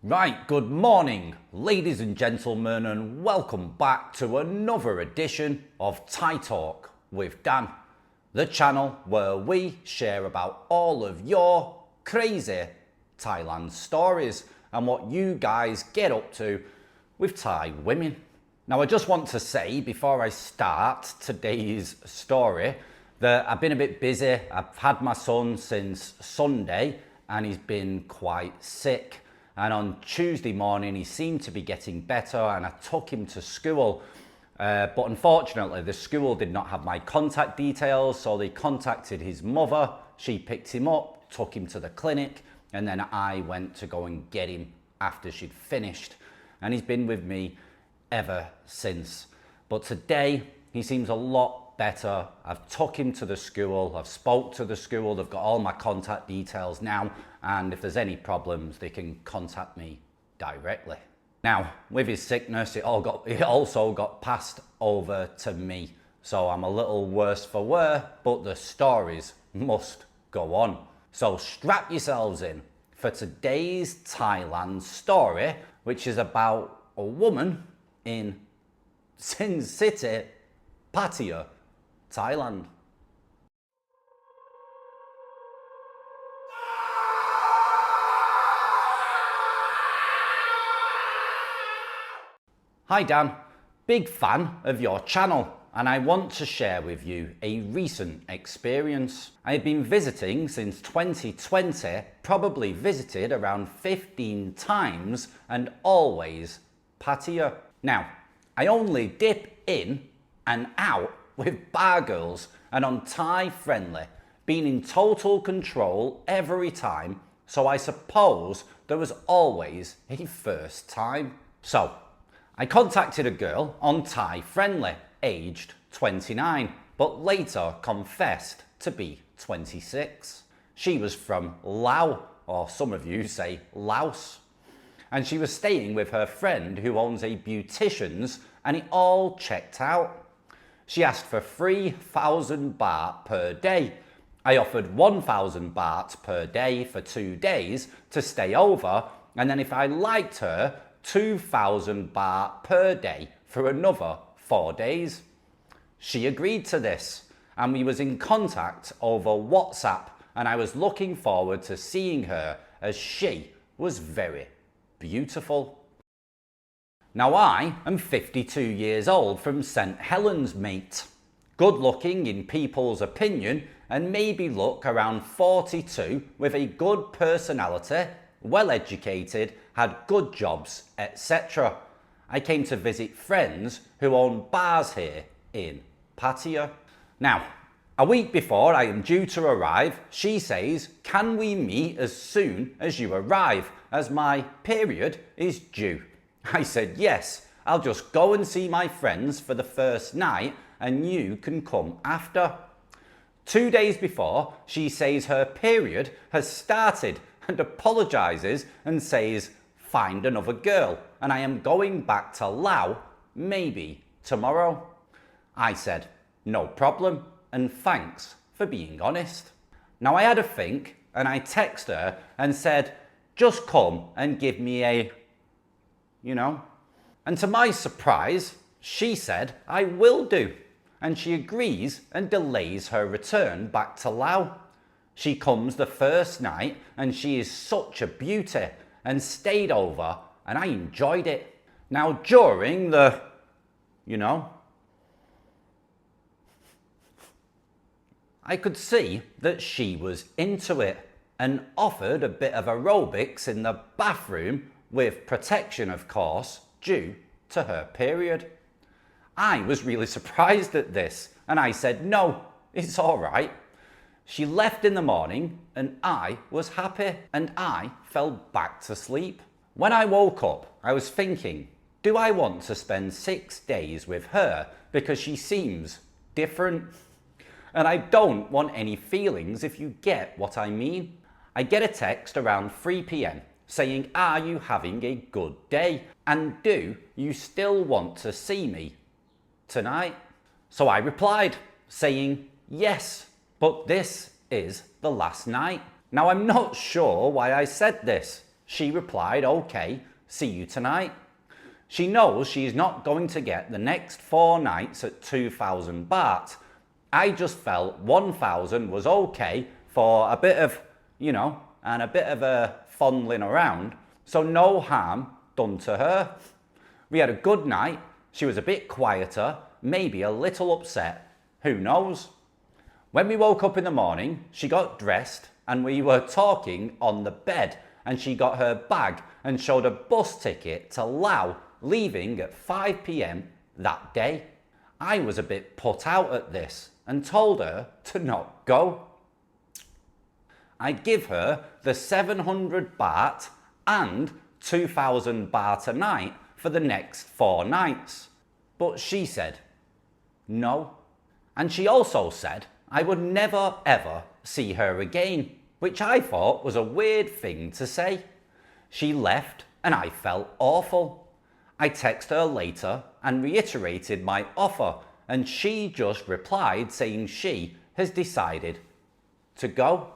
Right, good morning, ladies and gentlemen, and welcome back to another edition of Thai Talk with Dan, the channel where we share about all of your crazy Thailand stories and what you guys get up to with Thai women. Now, I just want to say before I start today's story that I've been a bit busy. I've had my son since Sunday and he's been quite sick. And on Tuesday morning, he seemed to be getting better and I took him to school. But unfortunately, the school did not have my contact details, so they contacted his mother. She picked him up, took him to the clinic, and then I went to go and get him after she'd finished. And he's been with me ever since. But today, he seems a lot better. I've took him to the school, I've spoke to the school, they've got all my contact details now, and if there's any problems, they can contact me directly. Now, with his sickness, it also got passed over to me. So I'm a little worse for wear, but the stories must go on. So strap yourselves in for today's Thailand story, which is about a woman in Sin City, Pattaya, Thailand. Hi Dan, big fan of your channel and I want to share with you a recent experience. I have been visiting since 2020, probably visited around 15 times and always Pattaya. Now, I only dip in and out with bar girls and on Thai friendly, being in total control every time, so I suppose there was always a first time. So, I contacted a girl on Thai friendly, aged 29, but later confessed to be 26. She was from Laos, or some of you say Laos, and she was staying with her friend who owns a beautician's and it all checked out. She asked for 3,000 baht per day. I offered 1,000 baht per day for 2 days to stay over, and then if I liked her, 2,000 baht per day for another 4 days. She agreed to this and we was in contact over WhatsApp and I was looking forward to seeing her as she was very beautiful. Now I am 52 years old from St Helens, mate. Good looking in people's opinion and maybe look around 42 with a good personality, well educated, had good jobs, etc. I came to visit friends who own bars here in Pattaya. Now, a week before I am due to arrive, she says, can we meet as soon as you arrive, as my period is due? I said, yes, I'll just go and see my friends for the first night and you can come after. 2 days before, she says her period has started and apologises and says, find another girl and I am going back to Laos maybe tomorrow. I said, no problem and thanks for being honest. Now I had a think and I texted her and said, just come and give me a, and to my surprise, she said, I will do. And she agrees and delays her return back to Laos. She comes the first night and she is such a beauty and stayed over and I enjoyed it. Now during the, I could see that she was into it and offered a bit of aerobics in the bathroom with protection, of course, due to her period. I was really surprised at this and I said, no, it's all right. She left in the morning and I was happy and I fell back to sleep. When I woke up, I was thinking, do I want to spend 6 days with her because she seems different? And I don't want any feelings if you get what I mean. I get a text around 3 p.m. saying, are you having a good day? And do you still want to see me tonight? So I replied saying, yes, but this is the last night. Now I'm not sure why I said this. She replied, okay, see you tonight. She knows she's not going to get the next 4 nights at 2,000 baht. I just felt 1,000 was okay for a bit of, and a bit of a fondling around, so no harm done to her. We had a good night. She was a bit quieter, maybe a little upset, who knows? When we woke up in the morning, she got dressed and we were talking on the bed, and she got her bag and showed a bus ticket to Laos, leaving at 5 p.m. that day. I was a bit put out at this and told her to not go. I give her the 700 baht and 2,000 baht a night for the next 4 nights. But she said no. And she also said I would never ever see her again, which I thought was a weird thing to say. She left and I felt awful. I texted her later and reiterated my offer, and she just replied saying she has decided to go.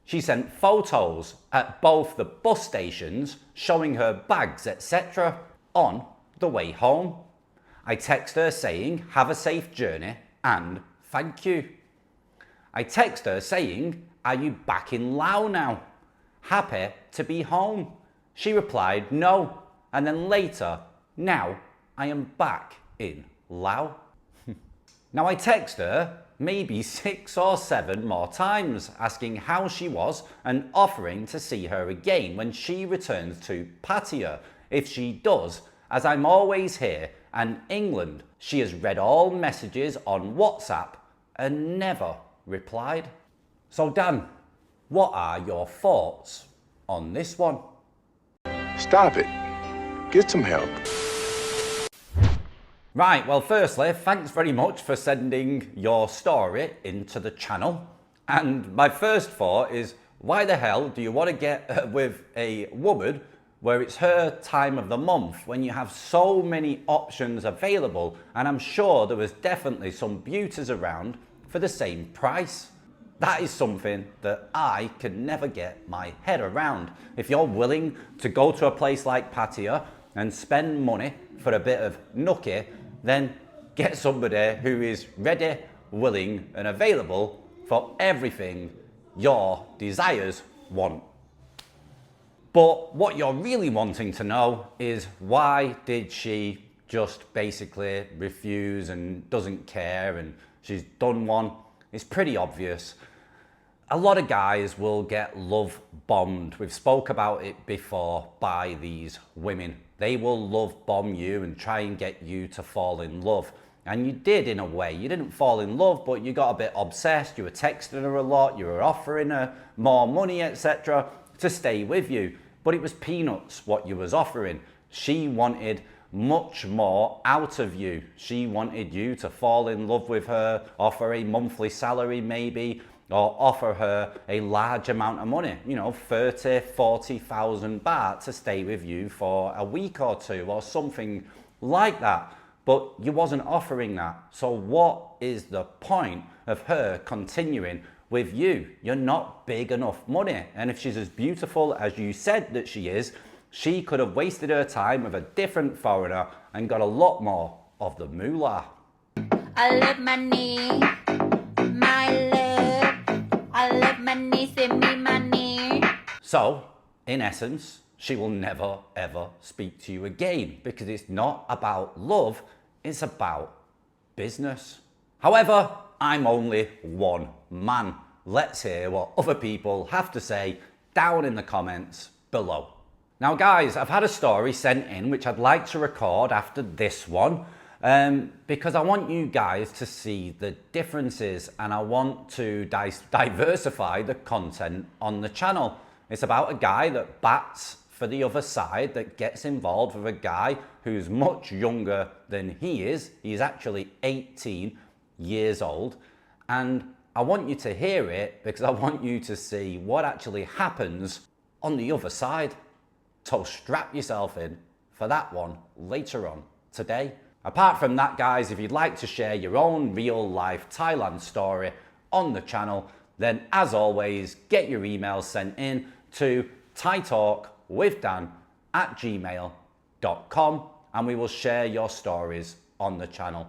She sent photos at both the bus stations showing her bags, etc. on the way home. I text her saying, have a safe journey and thank you. I text her saying, are you back in Laos now? Happy to be home. She replied, no. And then later, now I am back in Laos. Now I text her maybe 6 or 7 more times, asking how she was and offering to see her again when she returns to Pattaya. If she does, as I'm always here and England. She has read all messages on WhatsApp and never replied. So Dan, what are your thoughts on this one? Stop it. Get some help. Right, well firstly, thanks very much for sending your story into the channel. And my first thought is, why the hell do you want to get with a woman where it's her time of the month when you have so many options available? And I'm sure there was definitely some beauties around for the same price. That is something that I can never get my head around. If you're willing to go to a place like Pattaya and spend money for a bit of nookie, then get somebody who is ready, willing and available for everything your desires want. But what you're really wanting to know is, why did she just basically refuse and doesn't care and she's done one? It's pretty obvious. A lot of guys will get love bombed. We've spoke about it before by these women. They will love bomb you and try and get you to fall in love. And you did in a way. You didn't fall in love, but you got a bit obsessed. You were texting her a lot. You were offering her more money, etc. to stay with you. But it was peanuts what you was offering. She wanted much more out of you. She wanted you to fall in love with her, offer a monthly salary maybe, or offer her a large amount of money, 30, 40,000 baht to stay with you for a week or 2 or something like that. But you wasn't offering that. So what is the point of her continuing with you? You're not big enough money. And if she's as beautiful as you said that she is, she could have wasted her time with a different foreigner and got a lot more of the moolah. I love money, my love. I love money, send me money. So, in essence, she will never ever speak to you again, because it's not about love, it's about business. However, I'm only one man. Let's hear what other people have to say down in the comments below. Now guys, I've had a story sent in which I'd like to record after this one, because I want you guys to see the differences and I want to diversify the content on the channel. It's about a guy that bats for the other side, that gets involved with a guy who's much younger than he is. He's actually 18 years old. And I want you to hear it because I want you to see what actually happens on the other side. So strap yourself in for that one later on today. Apart from that guys, if you'd like to share your own real life Thailand story on the channel, then as always, get your emails sent in to thaitalk withdan@gmail.com, and we will share your stories on the channel.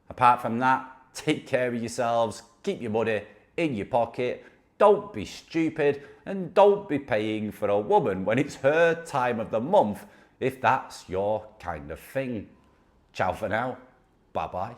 Apart from that, take care of yourselves, keep your money in your pocket, don't be stupid, and don't be paying for a woman when it's her time of the month if that's your kind of thing. Ciao for now. Bye bye.